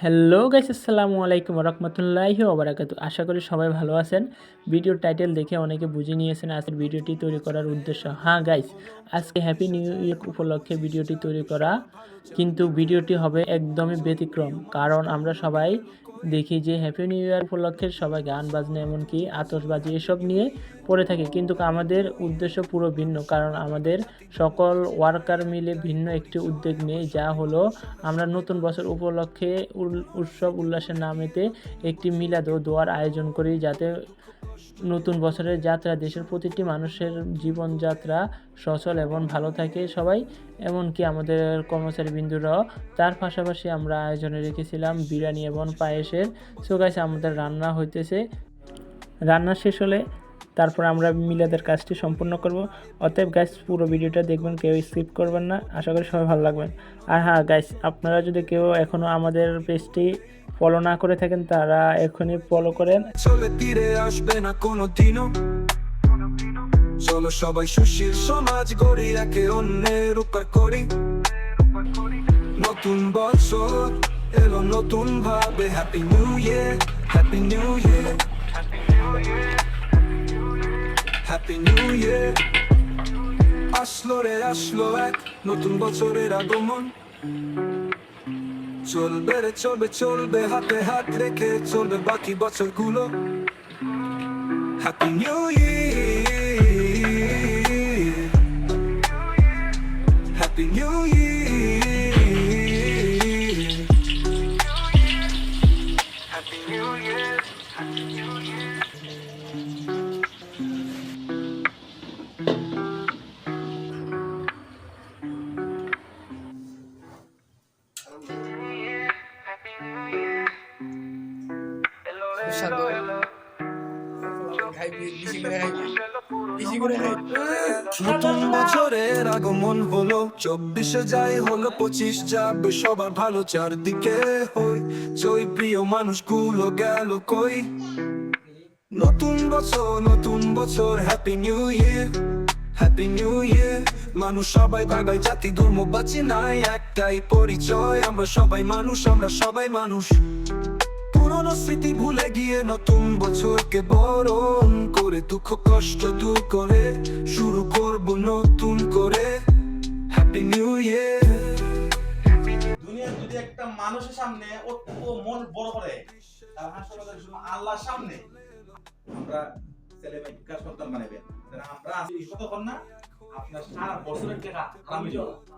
Hello guys, আসসালামু আলাইকুম রহমতুল্লাহি ওয়া বারাকাতু। আশা করি সবাই ভালো আছেন। ভিডিওর টাইটেল দেখে অনেকে বুঝে নিয়েছেন আজকের ভিডিওটি তৈরি করার উদ্দেশ্য। হ্যাঁ গাইস, আজকে হ্যাপি নিউ ইয়ার উপলক্ষে ভিডিওটি তৈরি করা, কিন্তু ভিডিওটি হবে একদমই ব্যতিক্রম। কারণ আমরা সবাই দেখি যে হ্যাপি নিউ ইয়ার উপলক্ষে সবাই গান বাজনা এমনকি আতশবাজি এসব নিয়ে পড়ে থাকে, কিন্তু আমাদের উদ্দেশ্য পুরো ভিন্ন। কারণ আমাদের সকল ওয়ার্কার মিলে ভিন্ন একটি উদ্যোগ নিয়ে, যা হলো আমরা নতুন বছর উপলক্ষে উৎসব উল্লাসের নামেতে একটি মিলাদ ও দোয়ার আয়োজন করি, যাতে নতুন বছরের যাত্রা দেশের প্রতিটি মানুষের জীবনযাত্রা সচল এবং ভালো থাকে সবাই, এমনকি আমাদের কর্মচারী বিন্দুরাও। তার পাশাপাশি আমরা আয়োজনে রেখেছিলাম বিরিয়ানি এবং পায়েসের। সো গাইস, আমাদের রান্না হইতেছে। রান্না শেষ হলে তারপর আমরা মিলাদের কাজটি সম্পূর্ণ করব। অতএব গাইস, পুরো ভিডিওটা দেখবেন, কেউ স্কিপ করবেন না। আশা করি সবাই ভালো লাগবেন। আর হ্যাঁ গাইস, আপনারা যদি কেউ এখনও আমাদের পেজটি ফলো না করে থাকেন, তারা এখনই ফলো করেন। চলে তীরে আসবে না কোনো দিনও, চলো সবাই সুশীল সমাজ গড়ি, একে অন্যের উপকার করি। নতুন বছর এলো নতুন ভাবে, happy new year, happy new year, happy new ইয়ার। আসলো রে আসলো এক নতুন বছরের আগমন, চলবে রে চলবে চলবে, হাতে হাত রেখে চলবে বাকি বছরগুলো। Happy new year, happy new year, happy new year. সুস্বাদু খাইবি, বেশি করে খাইবি, বেশি করে খাইবি। নতুন বছরের আগমন হলো, 24 যাই হলো 25 যাবে, সবার ভালো চারদিকে হই জয়, প্রিয় মানুষগুলো গেল কই। নতুন বছর happy new year, happy new ইয়ার। মানুষ সবাই ভাগাই, জাতি ধর্ম বাঁচি নাই, একটাই পরিচয়, আমরা সবাই মানুষ, আমরা সবাই মানুষ। পুরনো স্মৃতি ভুলে গিয়ে নতুন বছরকে বরণ করে, দুঃখ কষ্ট দূর করে শুরু করব নতুন করে, হ্যাপি নিউ ইয়ার। দুনিয়ার যদি একটা মানুষের সামনে অত মন বড় করে, তার হাসপাতালের জন্য আল্লাহর সামনে আমরা ছেলে মেয়েকে সন্তান বানাবেন। আমরা আসি কতক্ষণ না আপনার সারা বছরের টাকা আমি